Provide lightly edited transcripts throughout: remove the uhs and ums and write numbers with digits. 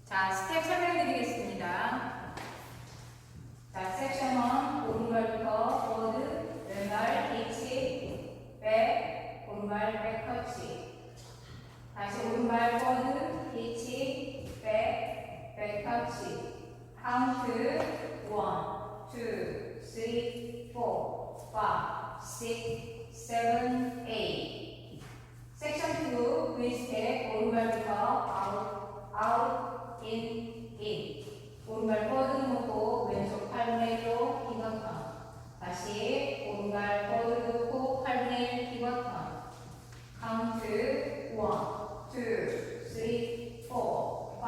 자, 스텝 설명해 드리겠습니다. 자, 섹션 1, 오른발부터 포워드, 왼발 뒤치, 백, 오른발 백 터치. 다시 오른발 포워드, 뒤치, 백, 백 터치. 카운트 1, 2, 3, 4, 5, 6, 7, 8. 섹션 2, V스텝, 오른발부터 아웃, in. 오른발 포워드 놓고 왼쪽 8분의 1로 기버턴. 다시 오른발 포워드 놓고 8분의 1 기버턴. 카운트 1, 2, 3, 4, 5,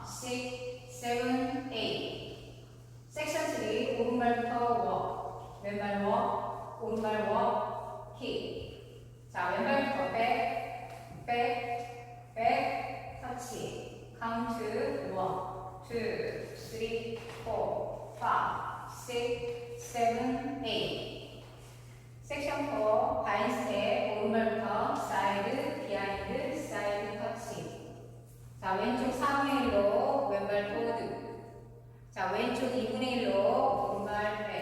6, 7, 8. 섹션 3, 오른발부터 워, 왼발 워, 오른발 워, 킥. 자, 왼발부터 백, 터치. 카운트 1, 2, 3, 4, 5, 6, 7, 8. 섹션 4, 바인스텝, 오른발부터 사이드, 비하인드, 사이드 터치. 자, 왼쪽 4분의 1로 왼발 포워드. 자, 왼쪽 2분의 1로 오른발 백.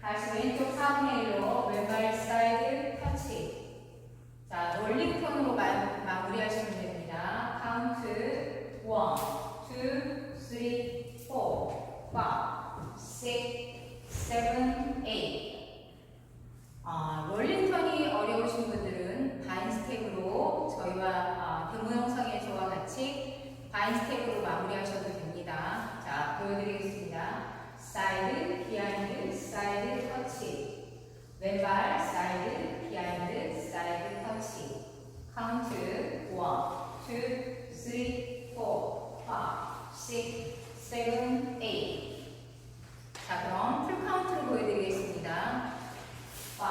다시 왼쪽 4분의 1로 왼발 사이드 터치. 자, 롤링톤으로 마무리하시면 됩니다. 카운트 1, 2, 3, 4, 5, 6, 7, 8. 롤링턴이 어려우신 분들은 바인스텝으로 저희와 데모 영상에서와 같이 바인스텝으로 마무리하셔도 됩니다. 자, 보여드리겠습니다. 사이드, 비하인드, 사이드 터치. 왼발 사이드, 비하인드, 사이드 터치. 카운트 1, 2, 3, 4, 5, 6, 7, 8. 자, 그럼 풀 카운트로 보여드리겠습니다. 5,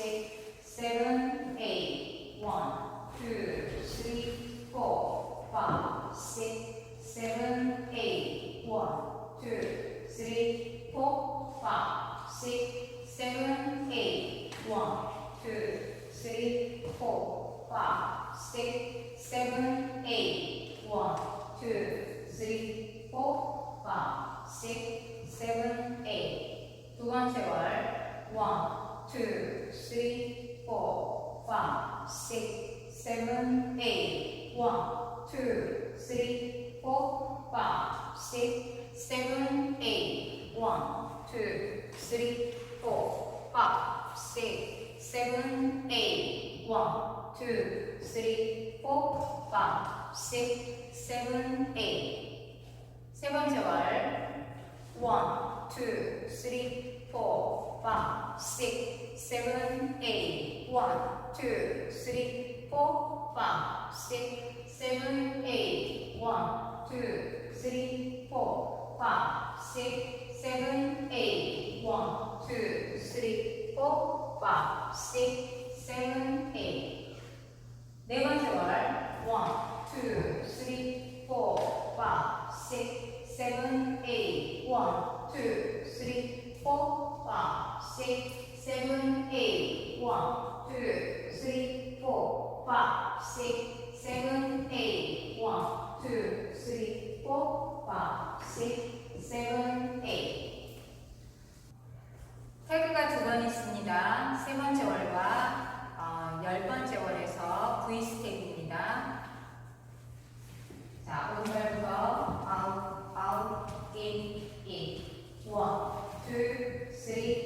6, 7, 8. 1, 2, 3, 4, 5, 6, 7, 8. 1, 2, 3, 4, 5, 6, 7, 8. 1, 2, 3, 4, 5, 6, 7, 8. 1, 2, 3, 4, 5, 6, 7, 8. 두 번째 월 1, 2, 3, 4, 5, 6, 7, 8. 1, 2, 3, 4, 5, 6, 7, 8. 1, 2, 3, 4, 5, 6, 7, 8. 1, 2, 3, 4, 5, 6, 7, 8. 세 번째 월 1, 2, 3, 4, 5, 6, 7, 8. 1, 2, 3, 4, 5, 6, 7, 8. 1, 2, 3, 4, 5, 6, 7, 8. 1, 2, 3, 4, 5, 6, 7, 8. 네 번째 월 1, 2, 3, 4, 5, 6, 7, 8. 1, 2, 3, 4, 5, 6, 7, 8. 1, 2, 3, 4, 5, 6, 7, 8. 1, 2, 3, 4, 5, 6, 7, 8. 태그가 두 번 있습니다. 세 번째 월과 10번째 월에서 V 스텝입니다. 자, 오른발부터 out, in. 1, 2, 3,